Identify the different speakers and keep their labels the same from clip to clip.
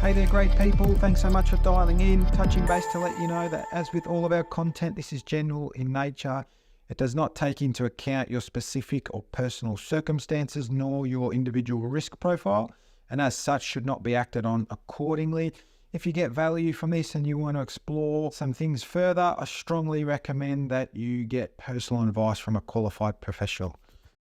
Speaker 1: Hey there, great people. Thanks so much for dialing in. Touching base to let you know that as with all of our content, this is general in nature. It does not take into account your specific or personal circumstances nor your individual risk profile, and as such should not be acted on accordingly. If you get value from this and you want to explore some things further, I strongly recommend that you get personal advice from a qualified professional.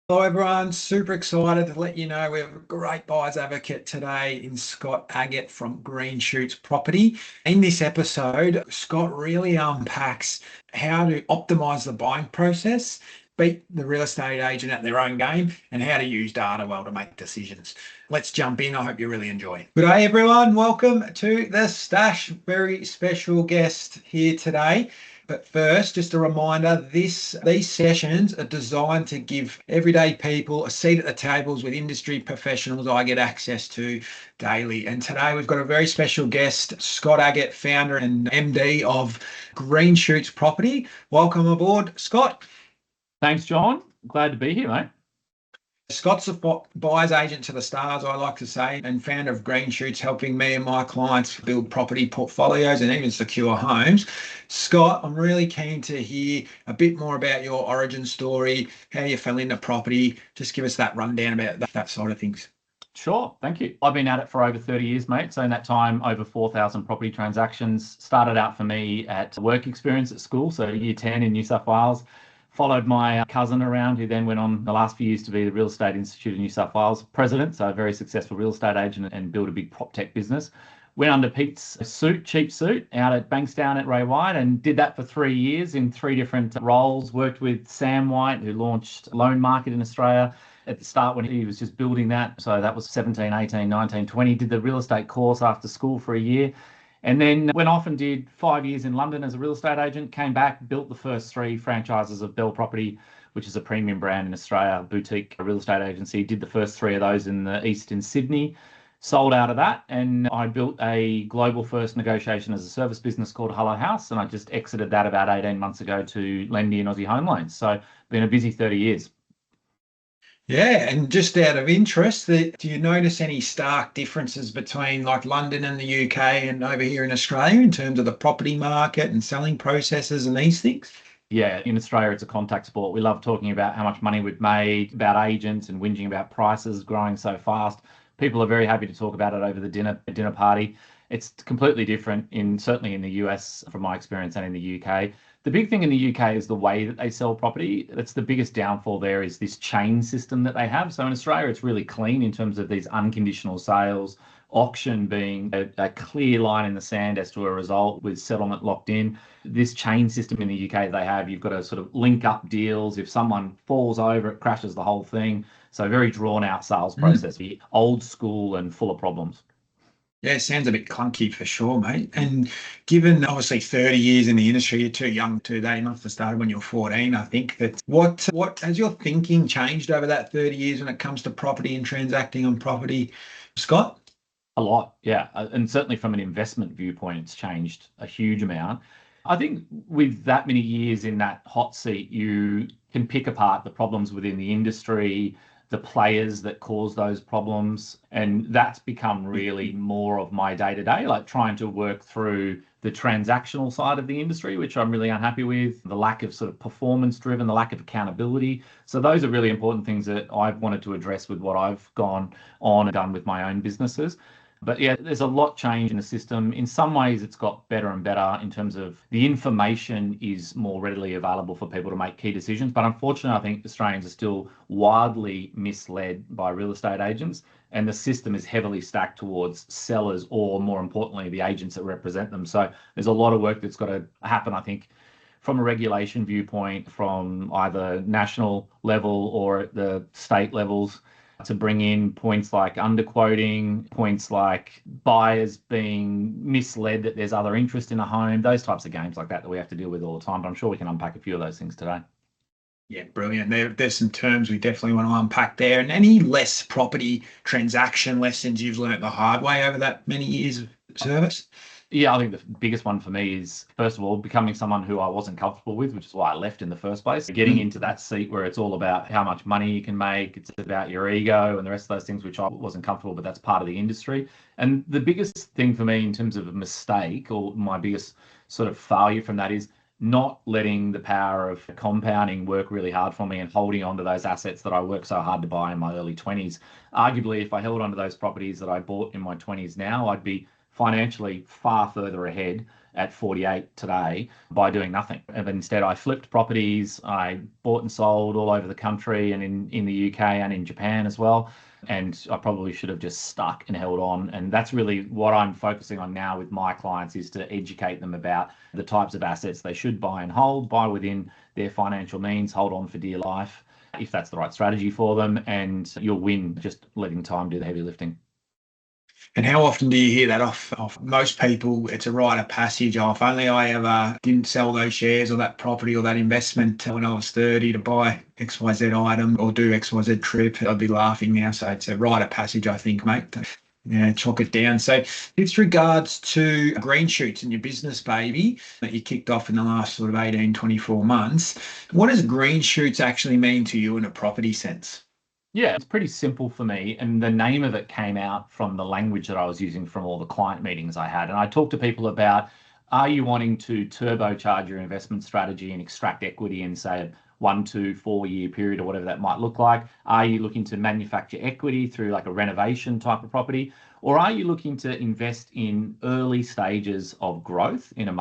Speaker 1: Hello everyone, super excited to let you know we have a great buyer's advocate today in Scott Aggett from Green Shoots Property. In this episode, Scott really unpacks how to optimize the buying process, beat the real estate agent at their own game, and how to use data well to make decisions. Let's jump in. I hope you really enjoy. Good day everyone, welcome to the Stash. Very special guest here today. But first, just a reminder, these sessions are designed to give everyday people a seat at the tables with industry professionals I get access to daily. And today we've got a very special guest, Scott Aggett, founder and MD of Green Shoots Property. Welcome aboard, Scott.
Speaker 2: Thanks, John. Glad to be here, mate.
Speaker 1: Scott's a buyer's agent to the stars, I like to say, and founder of Green Shoots, helping me and my clients build property portfolios and even secure homes. Scott, I'm really keen to hear a bit more about your origin story, how you fell into property. Just give us that rundown about that side of things.
Speaker 2: Sure, thank you. I've been at it for over 30 years, mate. So in that time, over 4,000 property transactions. Started out for me at work experience at school, so year 10 in New South Wales. Followed my cousin around, who then went on the last few years to be the Real Estate Institute of New South Wales president, so a very successful real estate agent, and built a big prop tech business. Went under Pete's cheap suit, out at Bankstown at Ray White, and did that for 3 years in 3 different roles. Worked with Sam White, who launched Loan Market in Australia at the start when he was just building that. So that was 17, 18, 19, 20. Did the real estate course after school for a year. And then went off and did 5 years in London as a real estate agent, came back, built the first 3 franchises of Bell Property, which is a premium brand in Australia, boutique real estate agency. Did the first 3 of those in the east in Sydney, sold out of that. And I built a global first negotiation as a service business called Hello House. And I just exited that about 18 months ago to Lendy and Aussie Home Loans. So been a busy 30 years.
Speaker 1: Yeah, and just out of interest, do you notice any stark differences between like London and the UK and over here in Australia in terms of the property market and selling processes and these things?
Speaker 2: Yeah, in Australia, it's a contact sport. We love talking about how much money we've made, about agents and whinging about prices growing so fast. People are very happy to talk about it over the dinner party. It's completely different certainly in the US from my experience and in the UK. The big thing in the UK is the way that they sell property. That's the biggest downfall there, is this chain system that they have. So in Australia, it's really clean in terms of these unconditional sales, auction being a clear line in the sand as to a result with settlement locked in. This chain system in the UK they have, you've got to sort of link up deals. If someone falls over, it crashes the whole thing. So very drawn out sales process, old school and full of problems.
Speaker 1: Yeah, it sounds a bit clunky for sure, mate. And given obviously 30 years in the industry, you're too young to that. You must have started when you were 14, I think. But what has your thinking changed over that 30 years when it comes to property and transacting on property, Scott?
Speaker 2: A lot, yeah. And certainly from an investment viewpoint, it's changed a huge amount. I think with that many years in that hot seat, you can pick apart the problems within the industry, the players that cause those problems. And that's become really more of my day-to-day, like trying to work through the transactional side of the industry, which I'm really unhappy with, the lack of sort of performance driven, the lack of accountability. So those are really important things that I've wanted to address with what I've gone on and done with my own businesses. But yeah, there's a lot change in the system. In some ways, it's got better and better in terms of the information is more readily available for people to make key decisions. But unfortunately, I think Australians are still wildly misled by real estate agents, and the system is heavily stacked towards sellers or, more importantly, the agents that represent them. So there's a lot of work that's got to happen, I think, from a regulation viewpoint, from either national level or at the state levels, to bring in points like underquoting, points like buyers being misled that there's other interest in a home, those types of games like that we have to deal with all the time. But I'm sure we can unpack a few of those things today.
Speaker 1: Yeah, brilliant. There's some terms we definitely want to unpack there. And any less property transaction lessons you've learnt the hard way over that many years of service?
Speaker 2: Yeah, I think the biggest one for me is, first of all, becoming someone who I wasn't comfortable with, which is why I left in the first place. Getting into that seat where it's all about how much money you can make, it's about your ego and the rest of those things, which I wasn't comfortable, but that's part of the industry. And the biggest thing for me in terms of a mistake, or my biggest sort of failure from that, is not letting the power of compounding work really hard for me and holding on to those assets that I worked so hard to buy in my early 20s. Arguably, if I held on to those properties that I bought in my 20s now, I'd be financially far further ahead at 48 today by doing nothing. But instead, I flipped properties, I bought and sold all over the country and in the UK and in Japan as well. And I probably should have just stuck and held on. And that's really what I'm focusing on now with my clients, is to educate them about the types of assets they should buy and hold, buy within their financial means, hold on for dear life, if that's the right strategy for them. And you'll win just letting time do the heavy lifting.
Speaker 3: And how often do you hear that off most people? It's a rite of passage. Oh, if only I ever didn't sell those shares or that property or that investment when I was 30 to buy XYZ item or do XYZ trip, I'd be laughing now. So it's a rite of passage, I think, mate. Yeah, chalk it down. So with regards to green shoots in your business, baby, that you kicked off in the last sort of 18, 24 months, what does green shoots actually mean to you in a property sense?
Speaker 2: Yeah, it's pretty simple for me. And the name of it came out from the language that I was using from all the client meetings I had. And I talked to people about, are you wanting to turbocharge your investment strategy and extract equity in, say, a 1 to 4 year period or whatever that might look like? Are you looking to manufacture equity through like a renovation type of property? Or are you looking to invest in early stages of growth in a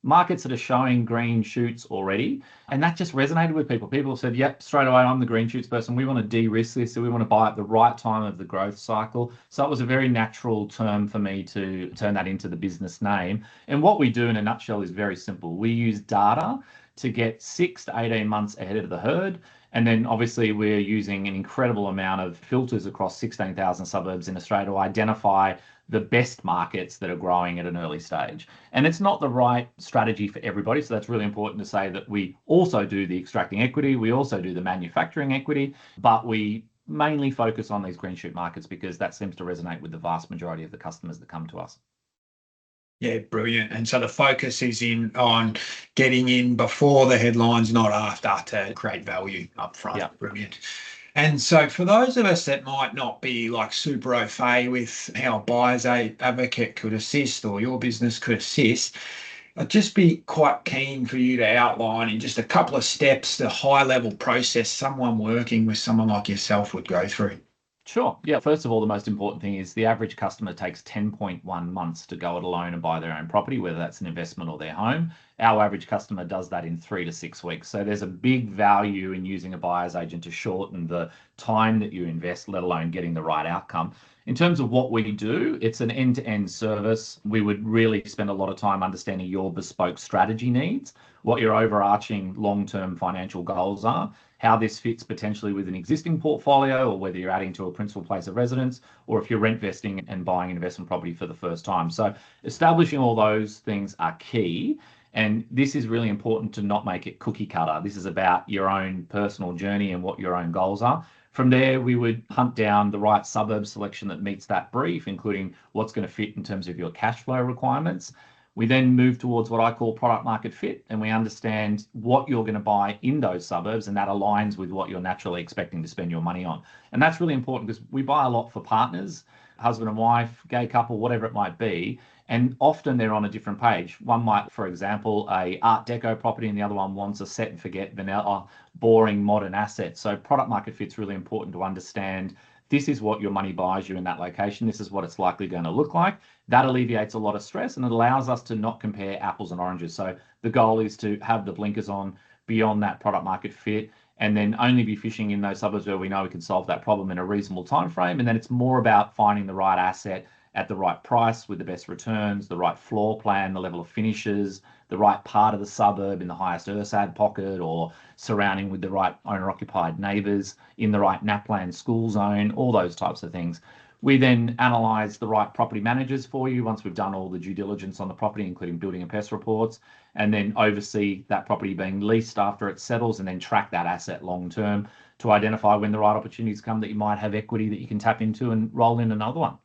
Speaker 2: markets that are showing green shoots already? And that just resonated with people. People said, yep, straight away, I'm the green shoots person. We want to de-risk this. So we want to buy at the right time of the growth cycle. So it was a very natural term for me to turn that into the business name. And what we do in a nutshell is very simple. We use data to get 6 to 18 months ahead of the herd. And then obviously we're using an incredible amount of filters across 16,000 suburbs in Australia to identify the best markets that are growing at an early stage. And it's not the right strategy for everybody. So that's really important to say, that we also do the extracting equity, we also do the manufacturing equity, but we mainly focus on these green shoot markets because that seems to resonate with the vast majority of the customers that come to us.
Speaker 3: Yeah, brilliant. And so the focus is on getting in before the headlines, not after, to create value up front.
Speaker 2: Yeah.
Speaker 3: Brilliant. And so for those of us that might not be like super au fait with how a buyer's advocate could assist or your business could assist, I'd just be quite keen for you to outline in just a couple of steps the high level process someone working with someone like yourself would go through.
Speaker 2: Sure. Yeah. First of all, the most important thing is the average customer takes 10.1 months to go it alone and buy their own property, whether that's an investment or their home. Our average customer does that in 3 to 6 weeks. So there's a big value in using a buyer's agent to shorten the time that you invest, let alone getting the right outcome. In terms of what we do, it's an end-to-end service. We would really spend a lot of time understanding your bespoke strategy needs, what your overarching long-term financial goals are, how this fits potentially with an existing portfolio, or whether you're adding to a principal place of residence, or if you're rent vesting and buying an investment property for the first time. So establishing all those things are key. And this is really important to not make it cookie cutter. This is about your own personal journey and what your own goals are. From there, we would hunt down the right suburb selection that meets that brief, including what's going to fit in terms of your cash flow requirements. We then move towards what I call product market fit, and we understand what you're going to buy in those suburbs, and that aligns with what you're naturally expecting to spend your money on. And that's really important because we buy a lot for partners, husband and wife, gay couple, whatever it might be, and often they're on a different page. One might, for example, a Art Deco property, and the other one wants a set and forget vanilla, boring modern asset. So product market fit's really important to understand. This is what your money buys you in that location. This is what it's likely going to look like. That alleviates a lot of stress, and it allows us to not compare apples and oranges. So the goal is to have the blinkers on beyond that product market fit, and then only be fishing in those suburbs where we know we can solve that problem in a reasonable time frame. And then it's more about finding the right asset at the right price with the best returns, the right floor plan, the level of finishes, the right part of the suburb in the highest URSAD pocket, or surrounding with the right owner-occupied neighbours, in the right NAPLAN school zone, all those types of things. We then analyse the right property managers for you once we've done all the due diligence on the property, including building and pest reports, and then oversee that property being leased after it settles, and then track that asset long term to identify when the right opportunities come that you might have equity that you can tap into and roll in another one.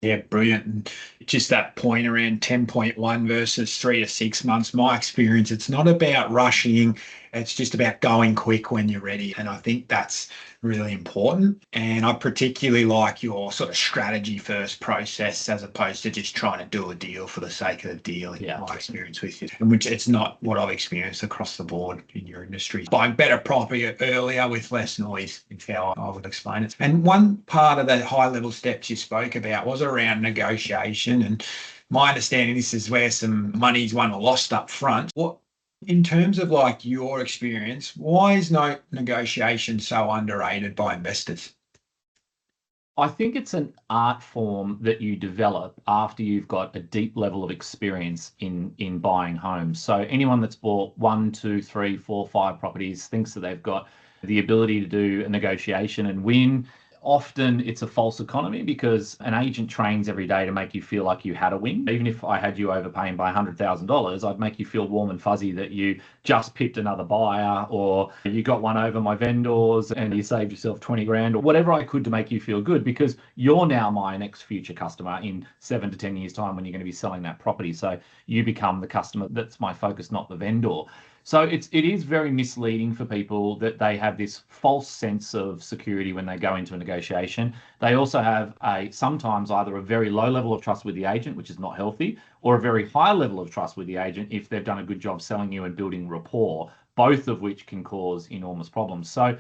Speaker 3: Yeah, brilliant. And just that point around 10.1 versus 3 to 6 months, my experience, it's not about rushing. It's just about going quick when you're ready. And I think that's really important. And I particularly like your sort of strategy first process as opposed to just trying to do a deal for the sake of the deal, in my experience with you. And which it's not what I've experienced across the board in your industry. Buying better property earlier with less noise is how I would explain it. And one part of the high level steps you spoke about was around negotiation. And my understanding, this is where some money's won or lost up front. What, in terms of like your experience, why is no negotiation so underrated by investors?
Speaker 2: I think it's an art form that you develop after you've got a deep level of experience in buying homes. So anyone that's bought 1, 2, 3, 4, 5 properties thinks that they've got the ability to do a negotiation and win. Often it's a false economy because an agent trains every day to make you feel like you had a win. Even if I had you overpaying by $100,000, I'd make you feel warm and fuzzy that you just picked another buyer, or you got one over my vendors and you saved yourself 20 grand, or whatever I could to make you feel good, because you're now my next future customer in 7 to 10 years time when you're going to be selling that property. So you become the customer. That's my focus, not the vendor. So it is very misleading for people that they have this false sense of security when they go into a negotiation. They also have sometimes either a very low level of trust with the agent, which is not healthy, or a very high level of trust with the agent if they've done a good job selling you and building rapport, both of which can cause enormous problems. So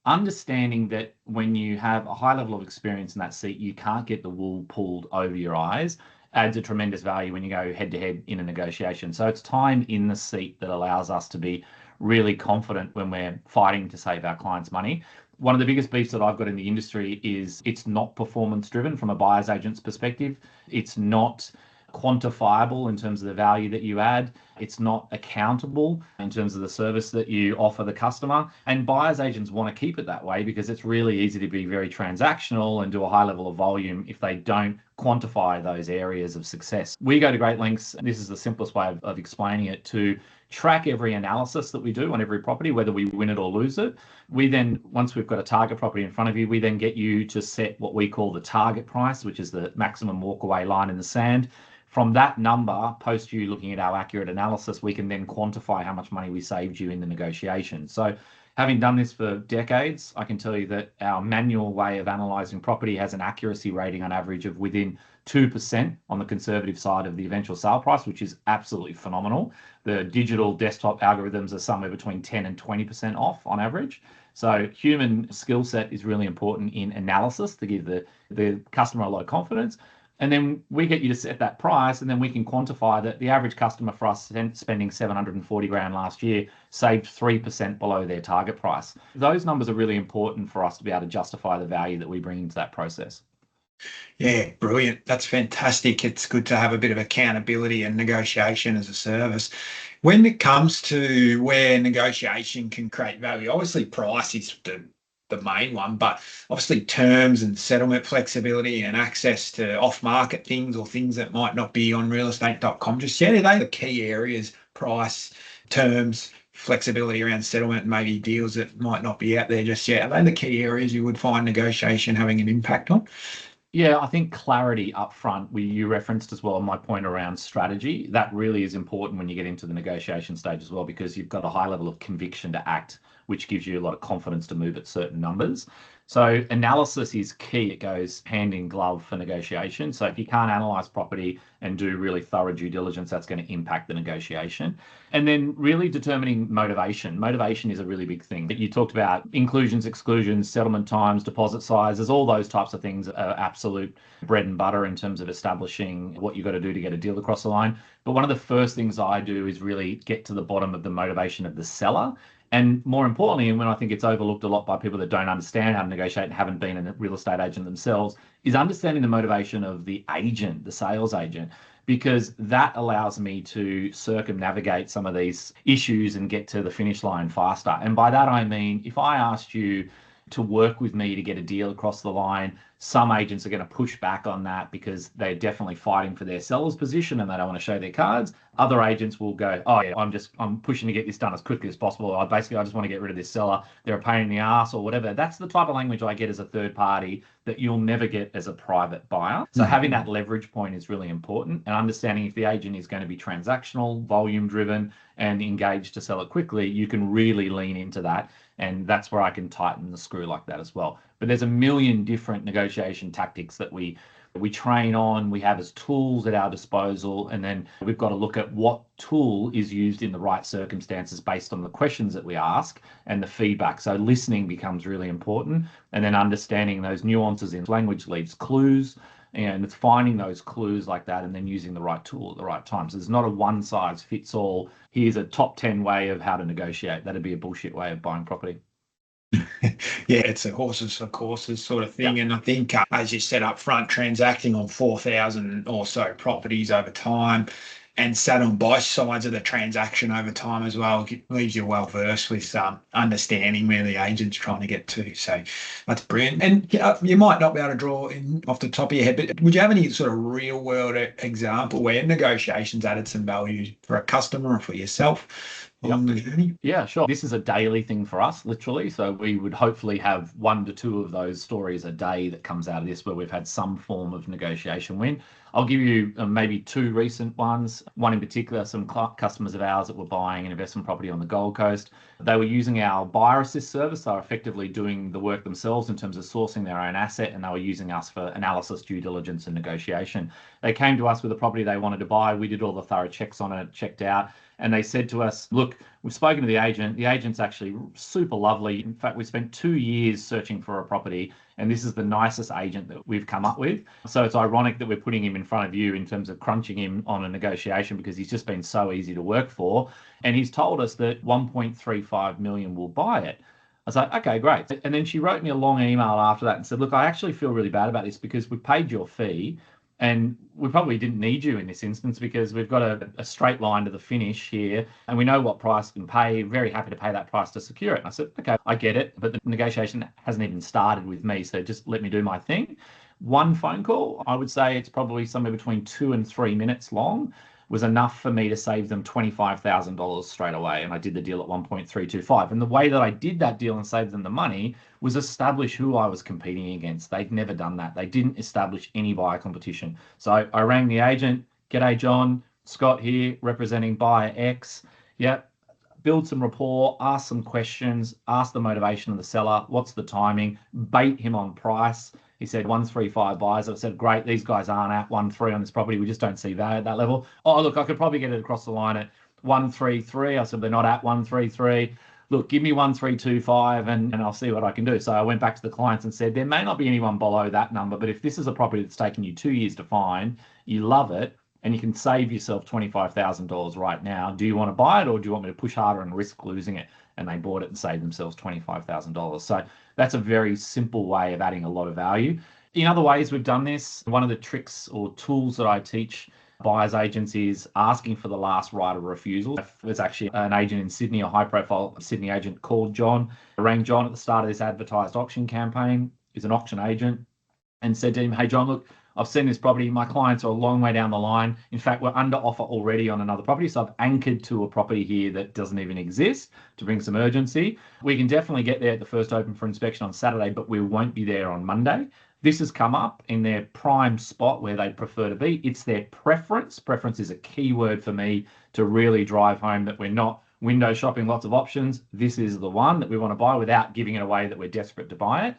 Speaker 2: understanding that when you have a high level of experience in that seat, you can't get the wool pulled over your eyes, adds a tremendous value when you go head to head in a negotiation. So it's time in the seat that allows us to be really confident when we're fighting to save our clients money. One of the biggest beefs that I've got in the industry is it's not performance driven from a buyer's agent's perspective. It's not quantifiable in terms of the value that you add. It's not accountable in terms of the service that you offer the customer. And buyers agents want to keep it that way because it's really easy to be very transactional and do a high level of volume if they don't quantify those areas of success. We go to great lengths, and this is the simplest way of explaining it, to track every analysis that we do on every property, whether we win it or lose it. We then, once we've got a target property in front of you, we then get you to set what we call the target price, which is the maximum walkaway line in the sand. From that number, post you looking at our accurate analysis, we can then quantify how much money we saved you in the negotiation. So having done this for decades, I can tell you that our manual way of analysing property has an accuracy rating on average of within 2% on the conservative side of the eventual sale price, which is absolutely phenomenal. The digital desktop algorithms are somewhere between 10 and 20% off on average. So human skill set is really important in analysis to give the customer a lot of confidence. And then we get you to set that price, and then we can quantify that the average customer for us spending 740 grand last year saved 3% below their target price. Those numbers are really important for us to be able to justify the value that we bring into that process.
Speaker 3: Yeah, brilliant. That's fantastic. It's good to have a bit of accountability and negotiation as a service. When it comes to where negotiation can create value, obviously price is the main one, but obviously terms and settlement flexibility and access to off-market things or things that might not be on realestate.com just yet. Are they the key areas? Price, terms, flexibility around settlement, and maybe deals that might not be out there just yet. Are they the key areas you would find negotiation having an impact on?
Speaker 2: Yeah, I think clarity up front, you referenced as well my point around strategy. That really is important when you get into the negotiation stage as well, because you've got a high level of conviction to act, which gives you a lot of confidence to move at certain numbers. So analysis is key. It goes hand in glove for negotiation. So if you can't analyze property and do really thorough due diligence, that's going to impact the negotiation. And then really determining motivation. Motivation is a really big thing. You talked about inclusions, exclusions, settlement times, deposit sizes, all those types of things are absolute bread and butter in terms of establishing what you've got to do to get a deal across the line. But one of the first things I do is really get to the bottom of the motivation of the seller. And more importantly, and when I think it's overlooked a lot by people that don't understand how to negotiate and haven't been a real estate agent themselves, is understanding the motivation of the agent, the sales agent, because that allows me to circumnavigate some of these issues and get to the finish line faster. And by that, I mean, if I asked you to work with me to get a deal across the line, some agents are going to push back on that because they're definitely fighting for their seller's position and they don't want to show their cards. Other agents will go, oh yeah, I'm pushing to get this done as quickly as possible. I just want to get rid of this seller. They're a pain in the ass or whatever. That's the type of language I get as a third party that you'll never get as a private buyer. So having that leverage point is really important, and understanding if the agent is going to be transactional, volume driven, and engaged to sell it quickly, you can really lean into that. And that's where I can tighten the screw like that as well. But there's a million different negotiation tactics that we train on, we have as tools at our disposal, and then we've got to look at what tool is used in the right circumstances based on the questions that we ask and the feedback. So listening becomes really important, and then understanding those nuances in language leaves clues, and it's finding those clues like that and then using the right tool at the right time. So there's not a one size fits all, here's a top 10 way of how to negotiate. That'd be a bullshit way of buying property.
Speaker 3: Yeah, it's a horses for courses sort of thing.
Speaker 2: Yeah.
Speaker 3: And I think, as you said up front, transacting on 4,000 or so properties over time and sat on both sides of the transaction over time as well, leaves you well versed with understanding where the agent's trying to get to. So that's brilliant. And you might not be able to draw in off the top of your head, but would you have any sort of real world example where negotiations added some value for a customer or for yourself?
Speaker 2: Yeah, sure. This is a daily thing for us, literally. So we would hopefully have 1 to 2 of those stories a day that comes out of this where we've had some form of negotiation win. I'll give you maybe 2 recent ones. One in particular, some customers of ours that were buying an investment property on the Gold Coast. They were using our buyer assist service. They were effectively doing the work themselves in terms of sourcing their own asset, and they were using us for analysis, due diligence, and negotiation. They came to us with a property they wanted to buy. We did all the thorough checks on it, checked out. And they said to us, look, we've spoken to the agent. The agent's actually super lovely. In fact, we spent 2 years searching for a property, and this is the nicest agent that we've come up with. So it's ironic that we're putting him in front of you in terms of crunching him on a negotiation, because he's just been so easy to work for. And he's told us that 1.35 million will buy it. I was like, okay, great. And then she wrote me a long email after that and said, look, I actually feel really bad about this because we paid your fee. And we probably didn't need you in this instance because we've got a straight line to the finish here, and we know what price we can pay. Very happy to pay that price to secure it. And I said, okay, I get it, but the negotiation hasn't even started with me, so just let me do my thing. One phone call, I would say it's probably somewhere between 2 and 3 minutes long, was enough for me to save them $25,000 straight away. And I did the deal at 1.325. And the way that I did that deal and saved them the money was establish who I was competing against. They'd never done that. They didn't establish any buyer competition. So I rang the agent, g'day John, Scott here, representing buyer X. Yep, build some rapport, ask some questions, ask the motivation of the seller, what's the timing, bait him on price. He said 135 buyers. I said, great, these guys aren't at 1.3 on this property. We just don't see value at that level. Oh, look, I could probably get it across the line at 133. I said, they're not at 133. Look, give me 1.325 and I'll see what I can do. So I went back to the clients and said, there may not be anyone below that number, but if this is a property that's taken you 2 years to find, you love it, and you can save yourself $25,000 right now, do you want to buy it, or do you want me to push harder and risk losing it? And they bought it and saved themselves $25,000. So that's a very simple way of adding a lot of value. In other ways we've done this, one of the tricks or tools that I teach buyers agents is asking for the last right of refusal. There's actually an agent in Sydney, a high profile Sydney agent called John. I rang John at the start of this advertised auction campaign. He's an auction agent, and said to him, hey John, look, I've seen this property. My clients are a long way down the line. In fact, we're under offer already on another property. So I've anchored to a property here that doesn't even exist to bring some urgency. We can definitely get there at the first open for inspection on Saturday, but we won't be there on Monday. This has come up in their prime spot where they prefer to be. It's their preference. Preference is a key word for me to really drive home that we're not window shopping lots of options. This is the one that we want to buy without giving it away that we're desperate to buy it.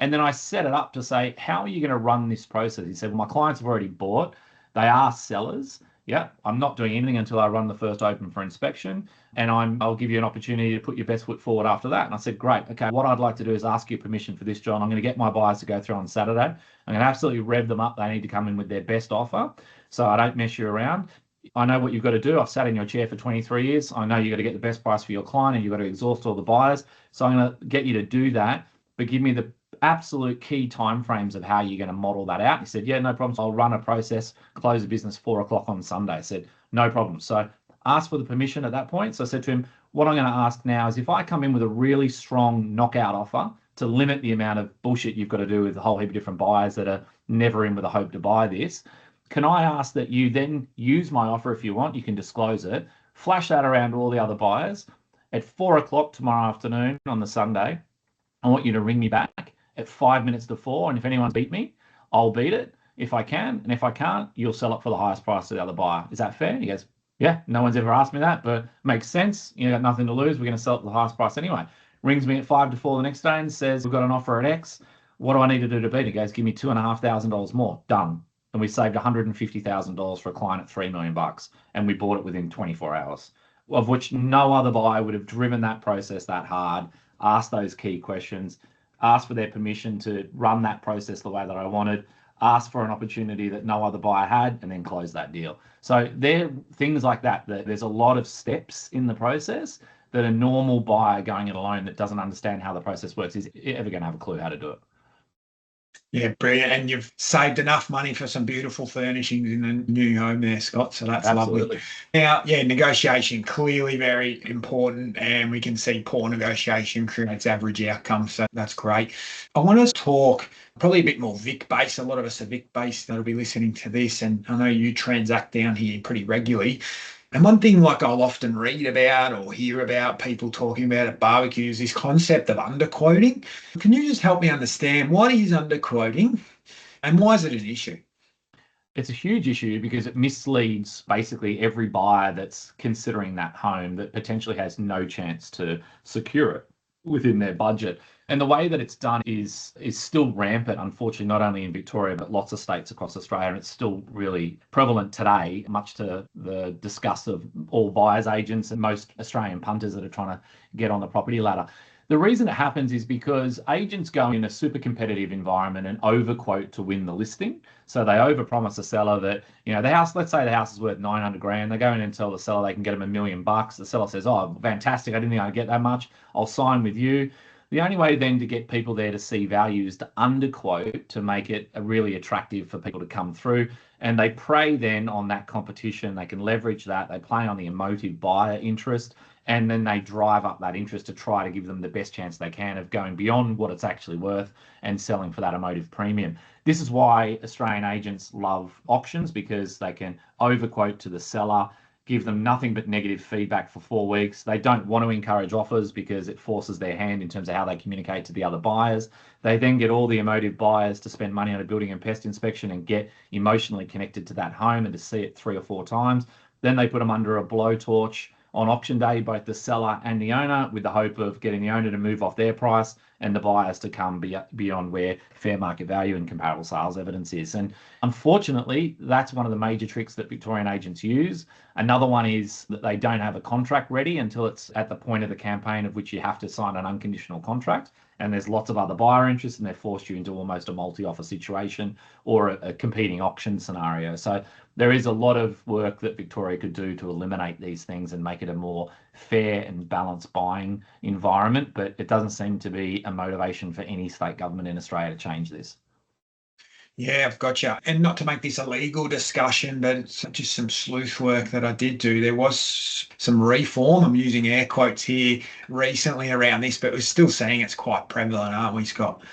Speaker 2: And then I set it up to say, how are you going to run this process? He said, well, my clients have already bought. They are sellers. Yeah, I'm not doing anything until I run the first open for inspection. And I'll give you an opportunity to put your best foot forward after that. And I said, great. Okay, what I'd like to do is ask your permission for this, John. I'm going to get my buyers to go through on Saturday. I'm going to absolutely rev them up. They need to come in with their best offer, so I don't mess you around. I know what you've got to do. I've sat in your chair for 23 years. I know you've got to get the best price for your client, and you've got to exhaust all the buyers. So I'm going to get you to do that, but give me the absolute key timeframes of how you're going to model that out. He said, yeah, no problems. I'll run a process, close the business 4 o'clock on Sunday. I said, no problem. So asked for the permission at that point. So I said to him, what I'm going to ask now is if I come in with a really strong knockout offer to limit the amount of bullshit you've got to do with a whole heap of different buyers that are never in with a hope to buy this, Can I ask that you then use my offer if you want? You can disclose it, flash that around to all the other buyers. At 4 o'clock tomorrow afternoon on the Sunday, I want you to ring me back at 5 minutes to 4. And if anyone's beat me, I'll beat it if I can. And if I can't, you'll sell it for the highest price to the other buyer. Is that fair? And he goes, yeah, no one's ever asked me that, but makes sense. You got nothing to lose. We're going to sell it for the highest price anyway. Rings me at 5 to 4 the next day and says, we've got an offer at X. What do I need to do to beat it? He goes, give me $2,500 more. Done. And we saved $150,000 for a client at $3 million. And we bought it within 24 hours, of which no other buyer would have driven that process that hard, asked those key questions, asked for their permission to run that process the way that I wanted, asked for an opportunity that no other buyer had, and then close that deal. So there things like that there's a lot of steps in the process that a normal buyer going it alone that doesn't understand how the process works is ever going to have a clue how to do it.
Speaker 3: Yeah, brilliant. And you've saved enough money for some beautiful furnishings in the new home there, Scott. So that's
Speaker 2: Absolutely.
Speaker 3: lovely. Now, yeah, negotiation, clearly very important. And we can see poor negotiation creates average outcomes. So that's great. I want to talk probably a bit more Vic-based. A lot of us are Vic-based that'll be listening to this. And I know you transact down here pretty regularly. And one thing like I'll often read about or hear about people talking about at barbecues, this concept of underquoting. Can you just help me understand what is underquoting and why is it an issue?
Speaker 2: It's a huge issue because it misleads basically every buyer that's considering that home that potentially has no chance to secure it within their budget. And the way that it's done is still rampant, unfortunately, not only in Victoria, but lots of states across Australia. And it's still really prevalent today, much to the disgust of all buyers agents and most Australian punters that are trying to get on the property ladder. The reason it happens is because agents go in a super competitive environment and overquote to win the listing. So they overpromise the seller that, the house, let's say the house is worth 900 grand. They go in and tell the seller they can get them $1 million. The seller says, oh, fantastic. I didn't think I'd get that much. I'll sign with you. The only way then to get people there to see value is to underquote to make it really attractive for people to come through. And they prey then on that competition. They can leverage that. They play on the emotive buyer interest. And then they drive up that interest to try to give them the best chance they can of going beyond what it's actually worth and selling for that emotive premium. This is why Australian agents love auctions, because they can overquote to the seller, give them nothing but negative feedback for 4 weeks. They don't want to encourage offers because it forces their hand in terms of how they communicate to the other buyers. They then get all the emotive buyers to spend money on a building and pest inspection and get emotionally connected to that home and to see it 3 or 4 times. Then they put them under a blowtorch on auction day, both the seller and the owner, with the hope of getting the owner to move off their price and the buyers to come beyond where fair market value and comparable sales evidence is. And unfortunately, that's one of the major tricks that Victorian agents use. Another one is that they don't have a contract ready until it's at the point of the campaign of which you have to sign an unconditional contract. And there's lots of other buyer interest, and they've forced you into almost a multi-offer situation or a competing auction scenario. So there is a lot of work that Victoria could do to eliminate these things and make it a more fair and balanced buying environment. But it doesn't seem to be a motivation for any state government in Australia to change this.
Speaker 3: Yeah, I've got you. And not to make this a legal discussion, but it's just some sleuth work that I did do. There was some reform, I'm using air quotes here, recently around this, but we're still seeing it's quite prevalent, aren't we, Scott?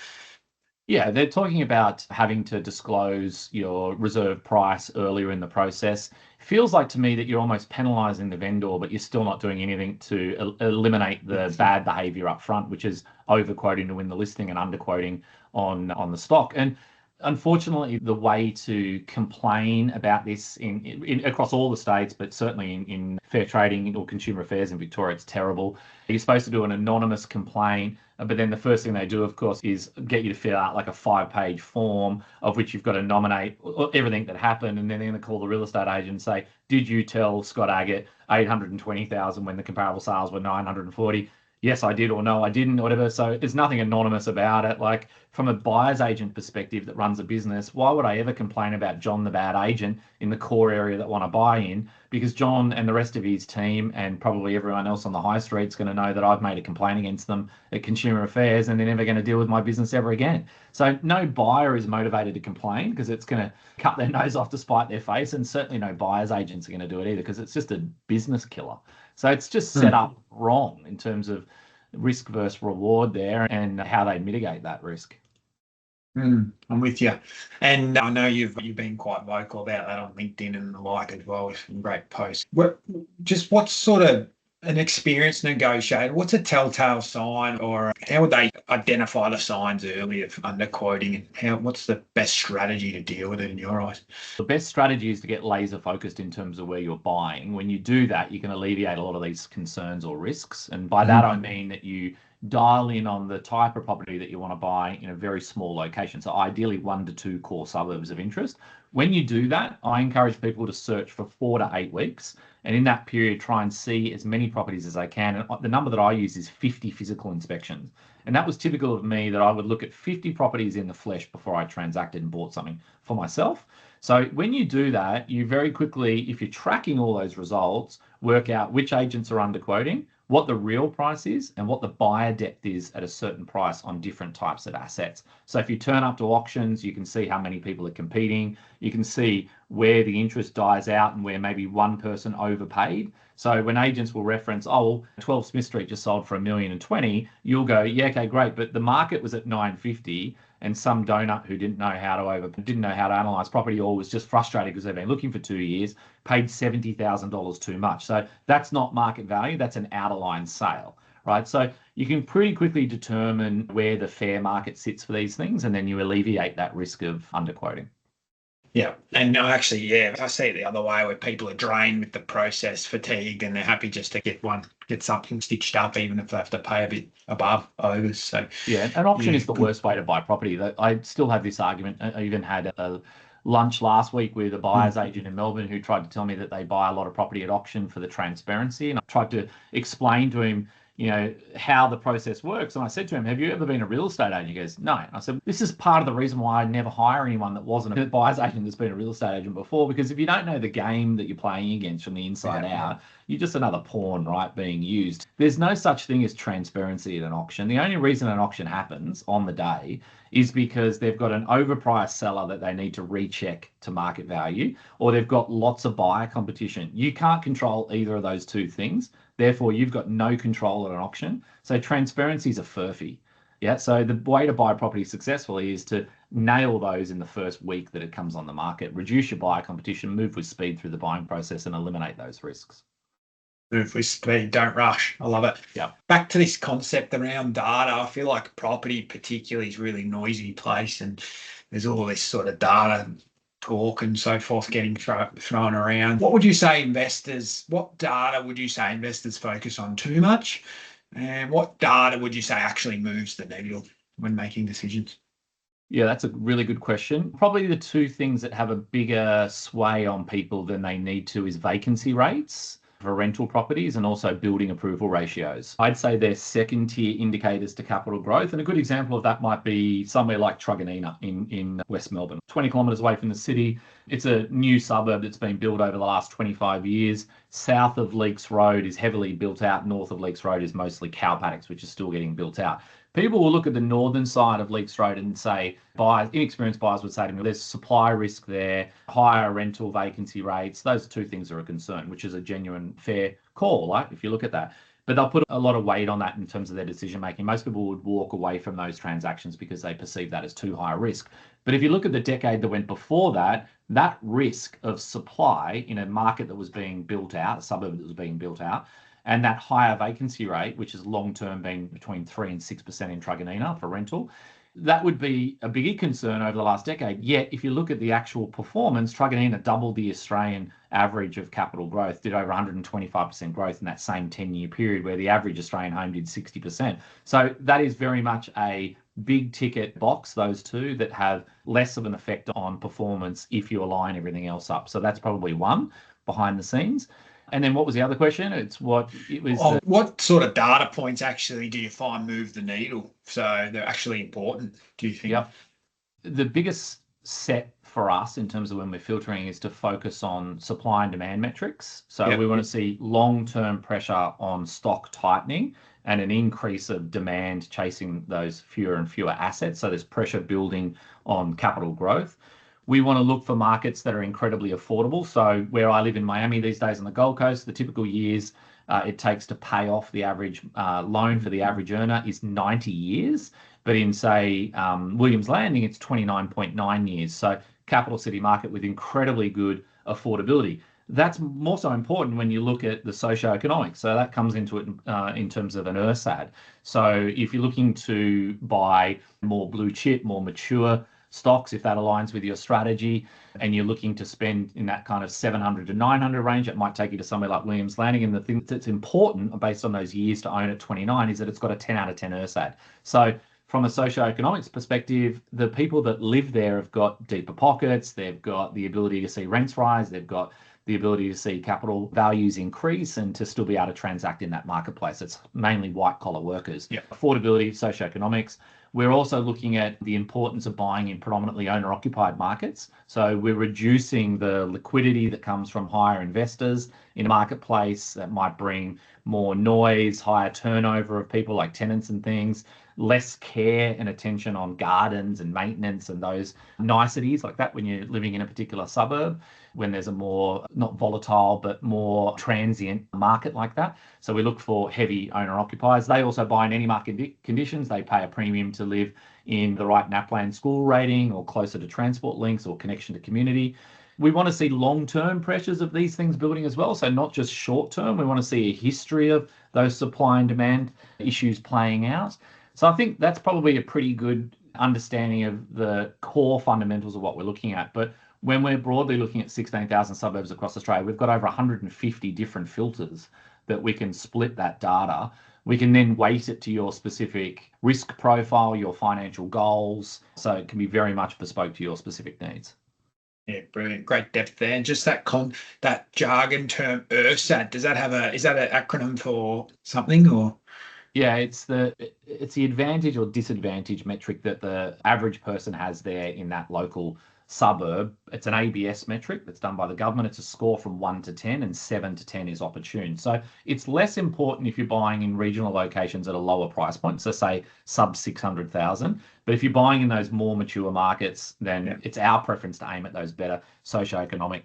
Speaker 2: Yeah, they're talking about having to disclose your reserve price earlier in the process. Feels like to me that you're almost penalising the vendor, but you're still not doing anything to eliminate the bad behaviour up front, which is overquoting to win the listing and underquoting on the stock. And unfortunately, the way to complain about this in across all the states, but certainly in fair trading or consumer affairs in Victoria, it's terrible. You're supposed to do an anonymous complaint, but then the first thing they do, of course, is get you to fill out like a 5-page form of which you've got to nominate everything that happened, and then they're going to call the real estate agent and say, did you tell Scott Aggett 820,000 when the comparable sales were 940? Yes, I did, or no, I didn't, or whatever. So there's nothing anonymous about it. Like, from a buyer's agent perspective that runs a business, why would I ever complain about John, the bad agent, in the core area that want to buy in? Because John and the rest of his team and probably everyone else on the high street is going to know that I've made a complaint against them at Consumer Affairs, and they're never going to deal with my business ever again. So no buyer is motivated to complain because it's going to cut their nose off to spite their face, and certainly no buyer's agents are going to do it either because it's just a business killer. So it's just set up wrong in terms of risk versus reward there and how they mitigate that risk.
Speaker 3: I'm with you. And I know you've been quite vocal about that on LinkedIn and the like as well, with some great posts. What's sort of an experienced negotiator? What's a telltale sign, or how would they identify the signs early of underquoting, and what's the best strategy to deal with it in your eyes?
Speaker 2: The best strategy is to get laser focused in terms of where you're buying. When you do that, you can alleviate a lot of these concerns or risks. And by that, I mean that you dial in on the type of property that you want to buy in a very small location. So ideally 1 to 2 core suburbs of interest. When you do that, I encourage people to search for 4 to 8 weeks. And in that period, try and see as many properties as they can. And the number that I use is 50 physical inspections. And that was typical of me, that I would look at 50 properties in the flesh before I transacted and bought something for myself. So when you do that, you very quickly, if you're tracking all those results, work out which agents are underquoting, what the real price is, and what the buyer depth is at a certain price on different types of assets. So if you turn up to auctions, you can see how many people are competing. You can see where the interest dies out and where maybe one person overpaid. So when agents will reference, oh, 12 Smith Street just sold for $1,020,000, you'll go, yeah, okay, great, but the market was at 950, and some donut who didn't know how to analyze property, or was just frustrated because they've been looking for 2 years, paid $70,000 too much. So that's not market value, that's an out of line sale, right? So you can pretty quickly determine where the fair market sits for these things, and then you alleviate that risk of underquoting.
Speaker 3: Yeah. And I see it the other way, where people are drained with the process fatigue, and they're happy just to get something stitched up, even if they have to pay a bit above overs. So
Speaker 2: yeah, an auction is the worst way to buy property. I still have this argument. I even had a lunch last week with a buyer's agent in Melbourne who tried to tell me that they buy a lot of property at auction for the transparency. And I tried to explain to him, how the process works. And I said to him, have you ever been a real estate agent? He goes, no. I said, this is part of the reason why I never hire anyone that wasn't a buyer's agent that's been a real estate agent before, because if you don't know the game that you're playing against from the inside out, you're just another pawn, right, being used. There's no such thing as transparency at an auction. The only reason an auction happens on the day is because they've got an overpriced seller that they need to recheck to market value, or they've got lots of buyer competition. You can't control either of those two things. Therefore, you've got no control at an auction. So transparency is a furphy. Yeah. So the way to buy property successfully is to nail those in the first week that it comes on the market, reduce your buyer competition, move with speed through the buying process, and eliminate those risks.
Speaker 3: Move with speed, don't rush. I love it.
Speaker 2: Yeah.
Speaker 3: Back to this concept around data. I feel like property particularly is a really noisy place, and there's all this sort of data talk and so forth getting thrown around. What data would you say investors focus on too much? And what data would you say actually moves the needle when making decisions?
Speaker 2: Yeah, that's a really good question. Probably the two things that have a bigger sway on people than they need to is vacancy rates for rental properties and also building approval ratios. I'd say they're second tier indicators to capital growth. And a good example of that might be somewhere like Truganina in West Melbourne, 20 kilometres away from the city. It's a new suburb that's been built over the last 25 years. South of Leakes Road is heavily built out. North of Leakes Road is mostly cow paddocks, which is still getting built out. People will look at the northern side of Leakes Road and say, inexperienced buyers would say to me, there's supply risk there, higher rental vacancy rates. Those two things are a concern, which is a genuine fair call, right, if you look at that. But they'll put a lot of weight on that in terms of their decision making. Most people would walk away from those transactions because they perceive that as too high a risk. But if you look at the decade that went before that, that risk of supply in a market that was being built out, a suburb that was being built out, and that higher vacancy rate, which is long-term being between 3 and 6% in Truganina for rental, that would be a bigger concern over the last decade. Yet, if you look at the actual performance, Truganina doubled the Australian average of capital growth, did over 125% growth in that same 10-year period, where the average Australian home did 60%. So that is very much a big ticket box, those two, that have less of an effect on performance if you align everything else up. So that's probably one behind the scenes. And then what was the other question? What
Speaker 3: sort of data points actually do you find move the needle? So they're actually important, do you think?
Speaker 2: Yep. The biggest set for us in terms of when we're filtering is to focus on supply and demand metrics. So we want to see long-term pressure on stock tightening and an increase of demand chasing those fewer and fewer assets. So there's pressure building on capital growth. We want to look for markets that are incredibly affordable. So where I live in Miami these days on the Gold Coast, the typical years it takes to pay off the average loan for the average earner is 90 years. But in, say, Williams Landing, it's 29.9 years. So capital city market with incredibly good affordability. That's more so important when you look at the socioeconomics. So that comes into it in terms of an URSAD. So if you're looking to buy more blue chip, more mature stocks, if that aligns with your strategy, and you're looking to spend in that kind of 700 to 900 range, it might take you to somewhere like Williams Landing. And the thing that's important based on those years to own at 29 is that it's got a 10 out of 10 URSAD. So from a socioeconomics perspective, the people that live there have got deeper pockets, they've got the ability to see rents rise, they've got the ability to see capital values increase and to still be able to transact in that marketplace. It's mainly white collar workers.
Speaker 3: Yep.
Speaker 2: Affordability, socioeconomics. We're also looking at the importance of buying in predominantly owner-occupied markets. So we're reducing the liquidity that comes from higher investors in a marketplace that might bring more noise, higher turnover of people like tenants and things, less care and attention on gardens and maintenance and those niceties like that when you're living in a particular suburb, when there's a more, not volatile, but more transient market like that. So we look for heavy owner occupiers. They also buy in any market conditions. They pay a premium to live in the right NAPLAN school rating or closer to transport links or connection to community. We want to see long-term pressures of these things building as well. So not just short-term. We want to see a history of those supply and demand issues playing out. So I think that's probably a pretty good understanding of the core fundamentals of what we're looking at. But when we're broadly looking at 16,000 suburbs across Australia, we've got over 150 different filters that we can split that data. We can then weight it to your specific risk profile, your financial goals. So it can be very much bespoke to your specific needs.
Speaker 3: Yeah, brilliant. Great depth there. And just that jargon term URSAD, is that an acronym for something or?
Speaker 2: Yeah, it's the advantage or disadvantage metric that the average person has there in that local suburb. It's an ABS metric that's done by the government. It's a score from 1 to 10, and 7 to 10 is opportune. So it's less important if you're buying in regional locations at a lower price point, so say sub 600,000. But if you're buying in those more mature markets, then it's our preference to aim at those better socioeconomic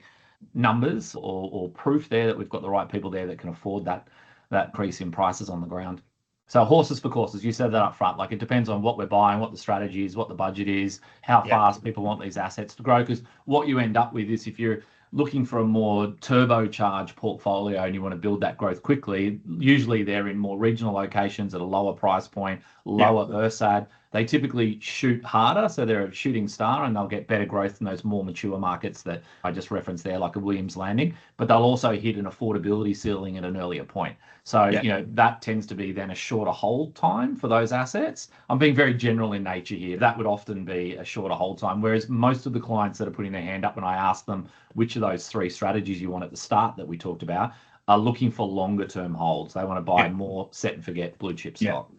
Speaker 2: numbers or proof there that we've got the right people there that can afford that increase in prices on the ground. So horses for courses, you said that up front. Like, it depends on what we're buying, what the strategy is, what the budget is, how fast people want these assets to grow. Because what you end up with is, if you're looking for a more turbocharged portfolio and you want to build that growth quickly, usually they're in more regional locations at a lower price point, lower URSAD. They typically shoot harder, so they're a shooting star, and they'll get better growth in those more mature markets that I just referenced there, like a Williams Landing, but they'll also hit an affordability ceiling at an earlier point. So, that tends to be then a shorter hold time for those assets. I'm being very general in nature here. That would often be a shorter hold time, whereas most of the clients that are putting their hand up when I ask them which of those 3 strategies you want at the start that we talked about are looking for longer term holds. They want to buy more set and forget blue chip stock.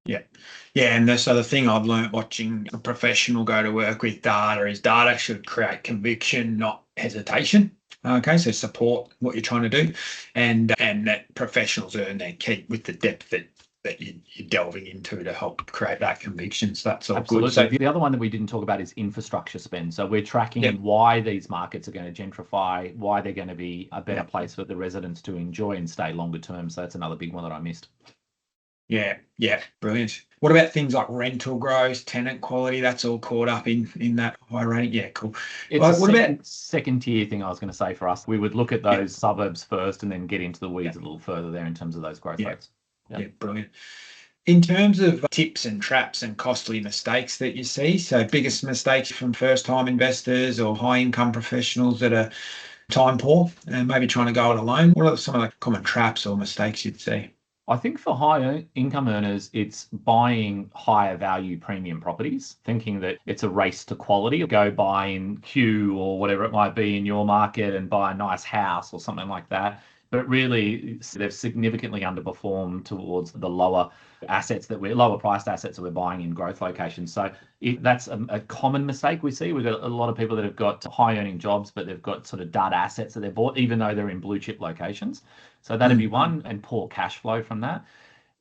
Speaker 3: Yeah. And so the thing I've learned watching a professional go to work with data is data should create conviction, not hesitation. Okay, so support what you're trying to do, and that professionals earn their keep with the depth that you're delving into to help create that conviction. So that's all
Speaker 2: Absolutely.
Speaker 3: good. So
Speaker 2: the other one that we didn't talk about is infrastructure spend. So we're tracking why these markets are going to gentrify, why they're going to be a better place for the residents to enjoy and stay longer term. So that's another big one that I missed.
Speaker 3: Yeah, brilliant. What about things like rental growth, tenant quality? That's all caught up in that high rating. Yeah, cool.
Speaker 2: It's about second tier thing I was going to say for us. We would look at those suburbs first and then get into the weeds a little further there in terms of those growth rates.
Speaker 3: Yeah, brilliant. In terms of tips and traps and costly mistakes that you see, so biggest mistakes from first-time investors or high-income professionals that are time poor and maybe trying to go it alone, what are some of the common traps or mistakes you'd see?
Speaker 2: I think for higher income earners, it's buying higher value premium properties, thinking that it's a race to quality. Go buy in Q or whatever it might be in your market and buy a nice house or something like that. But really, they've significantly underperformed towards the lower priced assets that we're buying in growth locations. So that's a common mistake we see. We've got a lot of people that have got high earning jobs, but they've got sort of dud assets that they've bought, even though they're in blue chip locations. So that'd be one, and poor cash flow from that.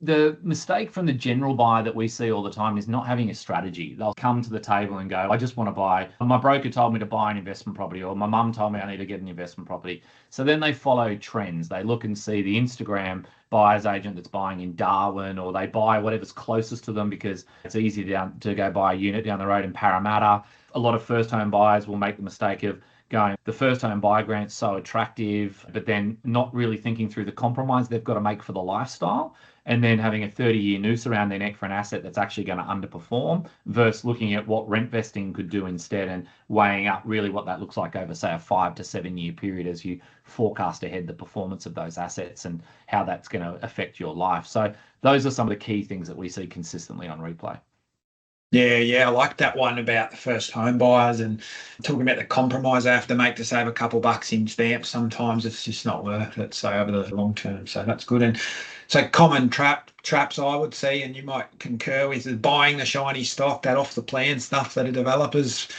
Speaker 2: The mistake from the general buyer that we see all the time is not having a strategy. They'll come to the table and go, I just want to buy, my broker told me to buy an investment property, or my mum told me I need to get an investment property. So then they follow trends. They look and see the Instagram buyer's agent that's buying in Darwin, or they buy whatever's closest to them because it's easy to go buy a unit down the road in Parramatta. A lot of first home buyers will make the mistake of going, the first home buyer grant's so attractive, but then not really thinking through the compromise they've got to make for the lifestyle, and then having a 30-year noose around their neck for an asset that's actually going to underperform, versus looking at what rent vesting could do instead and weighing up really what that looks like over, say, a 5 to 7 year period as you forecast ahead the performance of those assets and how that's going to affect your life. So those are some of the key things that we see consistently on Replay.
Speaker 3: Yeah, I like that one about the first home buyers and talking about the compromise I have to make to save a couple bucks in stamps. Sometimes it's just not worth it. So over the long term, so that's good. And so common traps I would see, and you might concur with, is buying the shiny stock, that off the plan stuff that a developer's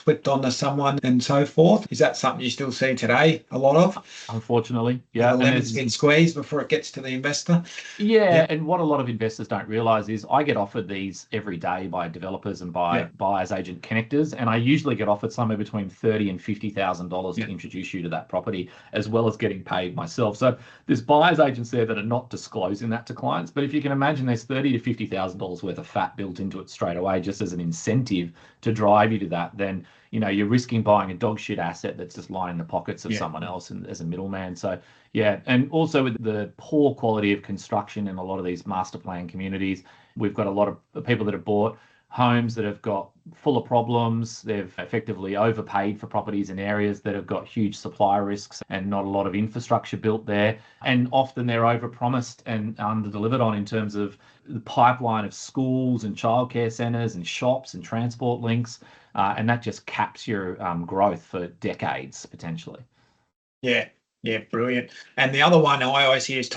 Speaker 3: flipped onto someone and so forth. Is that something you still see today a lot of?
Speaker 2: Unfortunately, yeah.
Speaker 3: The lemon's been squeezed before it gets to the investor.
Speaker 2: Yeah, and what a lot of investors don't realise is I get offered these every day by developers and by buyers agent connectors, and I usually get offered somewhere between $30,000 and $50,000 to introduce you to that property, as well as getting paid myself. So there's buyers agents there that are not disclosing that to clients, but if you can imagine, there's $30,000 to $50,000 worth of fat built into it straight away, just as an incentive to drive you to that. Then you're risking buying a dog shit asset that's just lying in the pockets of someone else and as a middleman. So yeah, and also with the poor quality of construction in a lot of these master plan communities, we've got a lot of people that have bought homes that have got full of problems. They've effectively overpaid for properties in areas that have got huge supply risks and not a lot of infrastructure built there. And often they're overpromised and underdelivered on in terms of the pipeline of schools and childcare centres and shops and transport links. And that just caps your growth for decades, potentially.
Speaker 3: Yeah, brilliant. And the other one I always hear is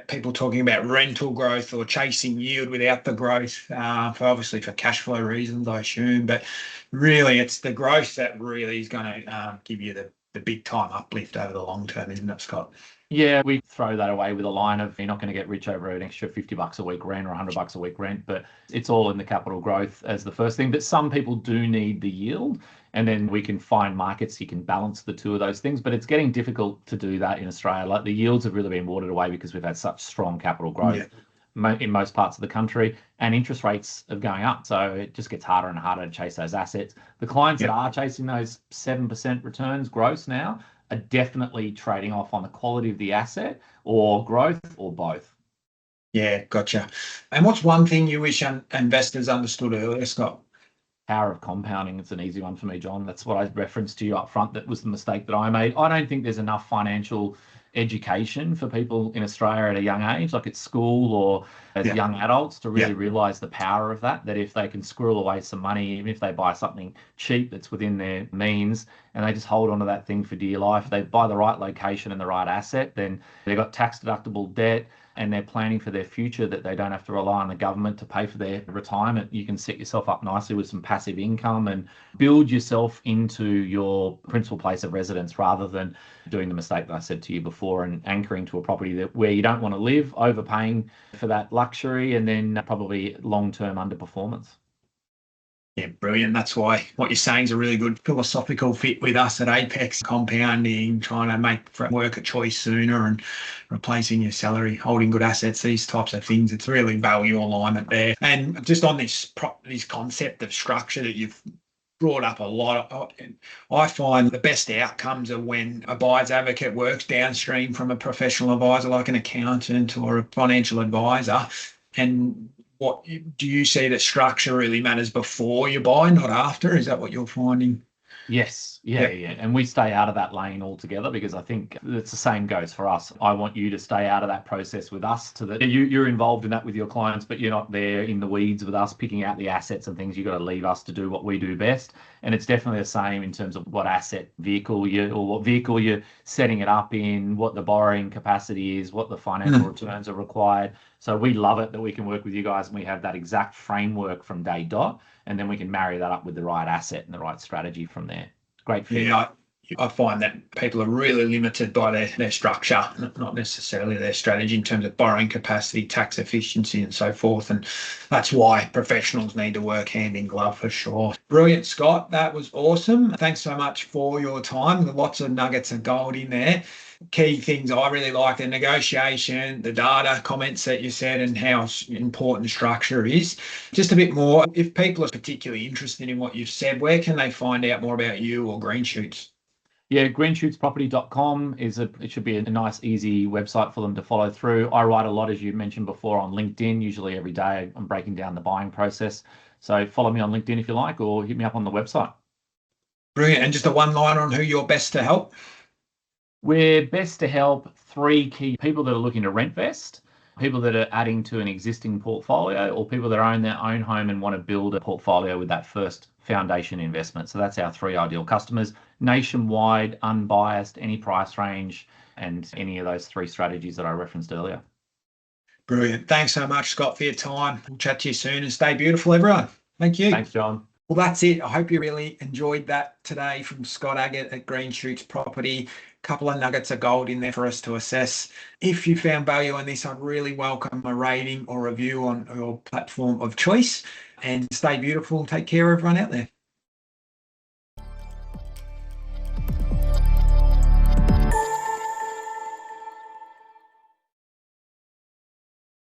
Speaker 3: people talking about rental growth or chasing yield without the growth, for cash flow reasons, I assume. But really, it's the growth that really is going to give you the big time uplift over the long term, isn't it, Scott?
Speaker 2: Yeah, we throw that away with a line of, you're not going to get rich over an extra $50 a week rent or $100 a week rent, but it's all in the capital growth as the first thing. But some people do need the yield, and then we can find markets you can balance the two of those things. But it's getting difficult to do that in Australia. Like, the yields have really been watered away because we've had such strong capital growth in most parts of the country, and interest rates are going up. So it just gets harder and harder to chase those assets. The clients that are chasing those 7% returns gross now are definitely trading off on the quality of the asset or growth or both.
Speaker 3: Yeah, gotcha. And what's one thing you wish investors understood earlier, Scott?
Speaker 2: Power of compounding. It's an easy one for me, John. That's what I referenced to you up front. That was the mistake that I made. I don't think there's enough financial education for people in Australia at a young age, like at school or as young adults, to really realise the power of that if they can squirrel away some money, even if they buy something cheap that's within their means, and they just hold on to that thing for dear life. They buy the right location and the right asset, then they've got tax deductible debt, and they're planning for their future, that they don't have to rely on the government to pay for their retirement. You can set yourself up nicely with some passive income and build yourself into your principal place of residence, rather than doing the mistake that I said to you before and anchoring to a property where you don't want to live, overpaying for that luxury, and then probably long-term underperformance.
Speaker 3: Yeah, brilliant. That's why what you're saying is a really good philosophical fit with us at Apex. Compounding, trying to make work a choice sooner, and replacing your salary, holding good assets, these types of things. It's really value alignment there. And just on this concept of structure that you've brought up a lot, I find the best outcomes are when a buyer's advocate works downstream from a professional advisor like an accountant or a financial advisor. And what do you see that structure really matters before you buy, not after? Is that what you're finding?
Speaker 2: Yes. Yeah. And we stay out of that lane altogether, because I think it's the same goes for us. I want you to stay out of that process with us. You're involved in that with your clients, but you're not there in the weeds with us picking out the assets and things. You've got to leave us to do what we do best. And it's definitely the same in terms of what vehicle you're setting it up in, what the borrowing capacity is, what the financial returns are required. So we love it that we can work with you guys and we have that exact framework from day dot, and then we can marry that up with the right asset and the right strategy from there. Great fit.
Speaker 3: Yeah, I find that people are really limited by their structure, not necessarily their strategy in terms of borrowing capacity, tax efficiency, and so forth. And that's why professionals need to work hand in glove for sure. Brilliant, Scott. That was awesome. Thanks so much for your time. Lots of nuggets of gold in there. Key things I really like: the negotiation, the data comments that you said, and how important structure is. Just a bit more, if people are particularly interested in what you've said, where can they find out more about you or Green Shoots?
Speaker 2: Yeah, greenshootsproperty.com it should be a nice, easy website for them to follow through. I write a lot, as you mentioned before, on LinkedIn. Usually every day I'm breaking down the buying process. So follow me on LinkedIn if you like, or hit me up on the website.
Speaker 3: Brilliant. And just a one liner on who you're best to help.
Speaker 2: We're best to help three key people that are looking to rent vest, people that are adding to an existing portfolio, or people that own their own home and want to build a portfolio with that first foundation investment. So that's our three ideal customers, nationwide, unbiased, any price range, and any of those three strategies that I referenced earlier.
Speaker 3: Brilliant. Thanks so much, Scott, for your time. We'll chat to you soon, and stay beautiful, everyone. Thank you.
Speaker 2: Thanks, John.
Speaker 3: Well, that's it. I hope you really enjoyed that today from Scott Aggett at Green Shoots Property. Couple of nuggets of gold in there for us to assess. If you found value in this, I'd really welcome a rating or review on your platform of choice. And stay beautiful. Take care, everyone out there.